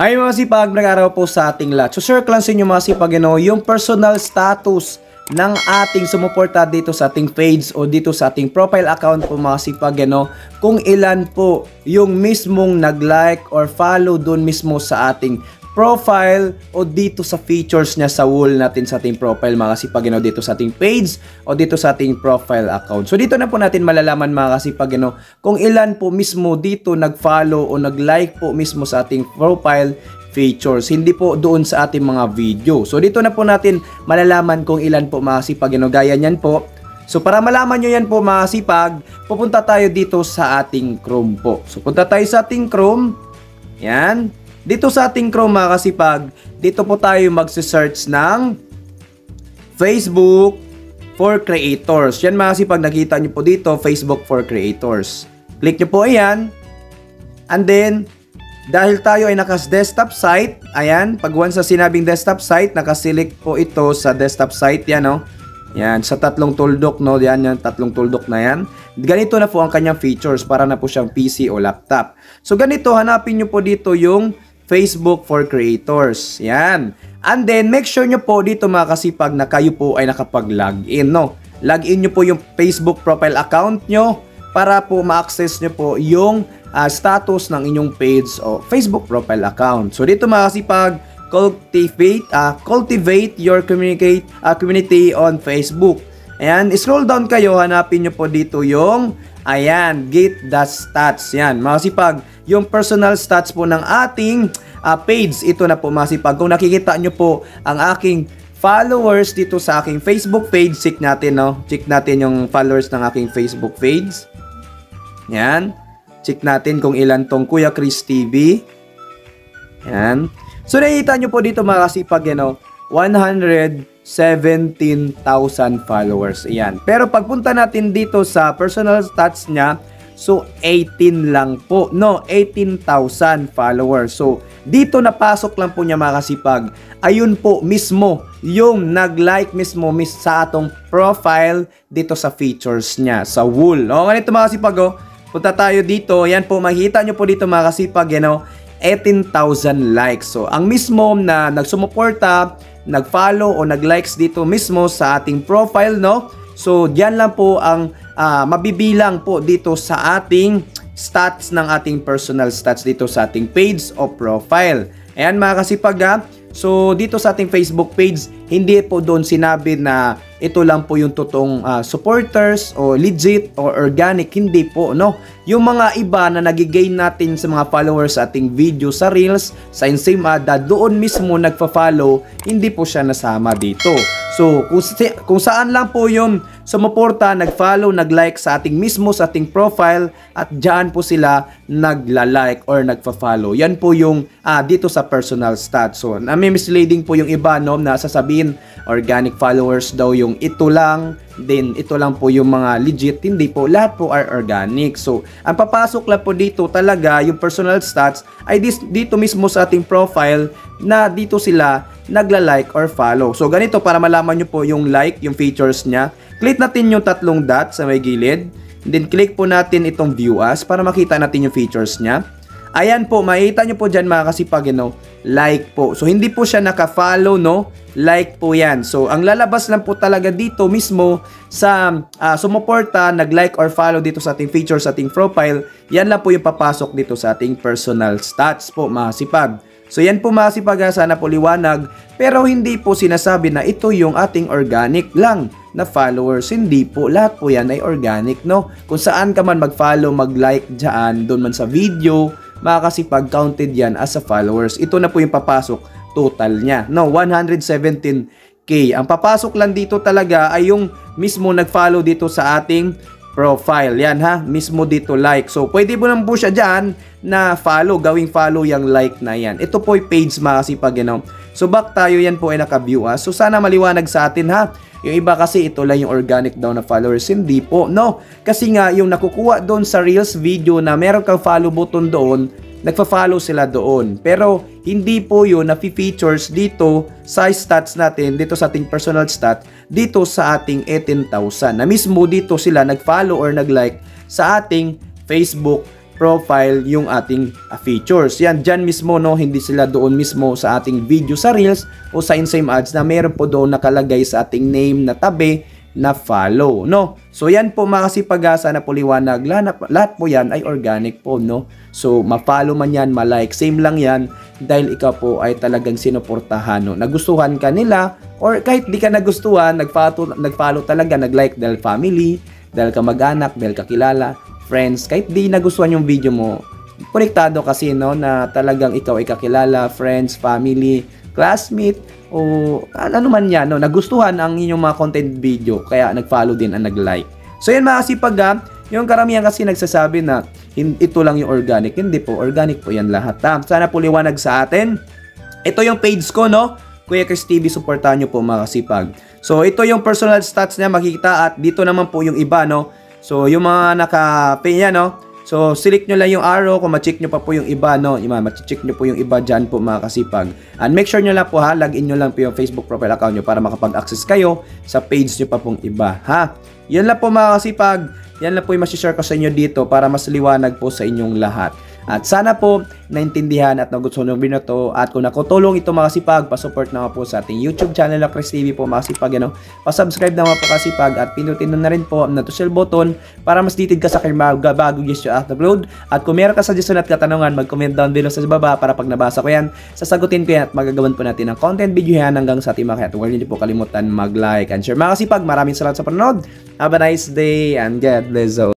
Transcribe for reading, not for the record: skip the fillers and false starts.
Hi mga sipag, nag-araw po sa ating lahat. So share ko lang sa inyo mga sipag, yung personal status ng ating sumuporta dito sa ating page o dito sa ating profile account po mga sipag, kung ilan po yung mismong nag-like or follow doon mismo sa ating profile o dito sa features niya sa wall natin sa ating profile mga kasipag, dito sa ating page o dito sa ating profile account. So dito na po natin malalaman mga kasipag, kung ilan po mismo dito nag-follow o nag-like po mismo sa ating profile features, hindi po doon sa ating mga video. So dito na po natin malalaman kung ilan po mga kasipag, gaya niyan po. So para malaman nyo yan po mga kasipag, pupunta tayo dito sa ating Chrome po. So punta tayo sa ating Chrome. Yan. Dito sa ating Chrome mga kasipag, dito po tayo magse-search ng Facebook for Creators. Yan mga kasipag, nakita nyo po dito, Facebook for Creators. Click nyo po ayan. And then, dahil tayo ay naka-desktop site, ayan, pag once sa sinabing desktop site, nakaselect po ito sa desktop site, yan o. Yan, sa tatlong tuldok, no? Yan, tatlong tuldok na yan. Ganito na po ang kanyang features, para na po siyang PC o laptop. So ganito, hanapin nyo po dito yung Facebook for Creators. Yan. And then, make sure nyo po dito mga kasipag na kayo po ay nakapag-login, no? Login nyo po yung Facebook profile account nyo para po ma-access nyo po yung status ng inyong page o Facebook profile account. So, dito mga kasipag, cultivate your community on Facebook. Ayan, scroll down kayo, hanapin nyo po dito yung, ayan, get the stats. Yan, mga kasipag, yung personal stats po ng ating page, ito na po mga kasipag. Kung nakikita nyo po ang aking followers dito sa aking Facebook page, check natin, no? Check natin yung followers ng aking Facebook page. Yan. Check natin kung ilan tong Kuya Chris TV. Yan. So, nakikita nyo po dito mga kasipag, 117,000 followers. Ayan. Pero pagpunta natin dito sa personal stats niya, so 18 lang po, no? 18,000 followers. So dito napasok lang po niya mga kasipag. Ayun po mismo yung nag-like mismo sa atong profile dito sa features niya, sa wall. O, ganito mga kasipag, punta tayo dito. Yan po, makikita nyo po dito mga kasipag, 18,000 likes. So ang mismo na nagsumuporta, nag-follow o nag-likes dito mismo sa ating profile, no? So diyan lang po ang mabibilang po dito sa ating stats ng ating personal stats dito sa ating page o profile. Ayan mga kasipag, so dito sa ating Facebook page, hindi po doon sinabi na ito lang po yung totoong supporters o legit or organic, hindi po, no? Yung mga iba na nagigain natin sa mga followers sa ating video sa Reels, sa Ensaymada, doon mismo nagpa-follow, hindi po siya nasama dito. So kung saan lang po yung sumuporta, nag-follow, nag-like sa ating mismo, sa ating profile, at dyan po sila nagla-like or nagpa-follow. Yan po yung dito sa personal stats. So misleading po yung iba, no, na sasabihin organic followers daw yung ito lang, then ito lang po yung mga legit. Hindi po, lahat po are organic. So ang papasok lang po dito talaga yung personal stats ay dito mismo sa ating profile na dito sila nagla-like or follow. So ganito, para malaman nyo po yung like, yung features niya, click natin yung tatlong dots sa may gilid, then click po natin itong view as para makita natin yung features niya. Ayan po, makikita nyo po dyan mga kasipag, like po. So hindi po siya naka-follow, no? Like po yan. So ang lalabas lang po talaga dito mismo sa sumuporta, nag-like or follow dito sa ating features, sa ating profile, yan lang po yung papasok dito sa ating personal stats po mga kasipag. So yan po mga kasipag, sana po liwanag, pero hindi po sinasabi na ito yung ating organic lang na followers. Hindi po, lahat po yan ay organic, no? Kung saan ka man mag-follow, mag-like dyan, doon man sa video, mga kasipag, counted yan as a followers. Ito na po yung papasok total niya, no? 117K. Ang papasok lang dito talaga ay yung mismo nag-follow dito sa ating profile. Yan ha, mismo dito like. So pwede mo naman po siya dyan na follow, gawing follow yung like na yan. Ito po yung page mga kasipag, So back tayo, yan po ay naka-view as. So sana maliwanag sa atin ha. Yung iba kasi ito lang yung organic daw na followers. Hindi po, no? Kasi nga yung nakukuha doon sa Reels video na meron kang follow button doon, nagfa-follow sila doon. Pero hindi po yun na features dito sa stats natin, dito sa ating personal stat, dito sa ating 18,000. Na mismo dito sila nag-follow or nag-like sa ating Facebook profile yung ating features. Yan, dyan mismo, no, hindi sila doon mismo sa ating video sa Reels o sa in-same ads na meron po doon nakalagay sa ating name na tabi na follow, no? So yan po mga kasipag, sana po liwanag, lahat po yan ay organic po, no? So ma-follow man yan, ma-like, same lang yan dahil ikaw po ay talagang sinuportahan, no? Nagustuhan ka nila or kahit di ka nagustuhan, nag-follow talaga, nag-like dahil family, dahil kamag-anak, dahil kakilala, friends, kahit di nagustuhan yung video mo, konektado kasi, no, na talagang ikaw ay kakilala, friends, family, classmate, o ano man yan, no, nagustuhan ang inyong mga content video, kaya nag-follow din ang nag-like. So yan mga kasipag, yung karamihan kasi nagsasabi na ito lang yung organic. Hindi po, organic po yan lahat. Sana po liwanag sa atin. Ito yung page ko, no, Kuya Chris TV, supportahan nyo po mga kasipag. So ito yung personal stats niya, makikita, at dito naman po yung iba, no. So yung mga naka-pay niya, no, so select nyo lang yung arrow kung ma-check nyo pa po yung iba, no, ma-check nyo po yung iba dyan po mga kasipag. And make sure nyo lang po, ha, login nyo lang po yung Facebook profile account nyo para makapag-access kayo sa page nyo pa pong iba, ha. Yan lang po mga kasipag, yan lang po yung masishare ko sa inyo dito para mas liwanag po sa inyong lahat. At sana po naintindihan at nagustuhan ng video na to. At kung nakutulong ito mga kasipag, pa-support naman po sa ating YouTube channel na Chris TV po mga kasipag, ano? Pa-subscribe naman po kasipag at pinutin na rin po ang notification button para mas ditid ka sa aking bago videos yung upload. At kung meron ka suggestion at katanungan, mag-comment down below sa baba para pag nabasa ko yan, sasagutin ko yan at magagawan po natin ng content video yan hanggang sa ating mga. At huwag hindi po kalimutan mag-like and share mga kasipag. Maraming salamat sa panonood. Have a nice day and God bless all.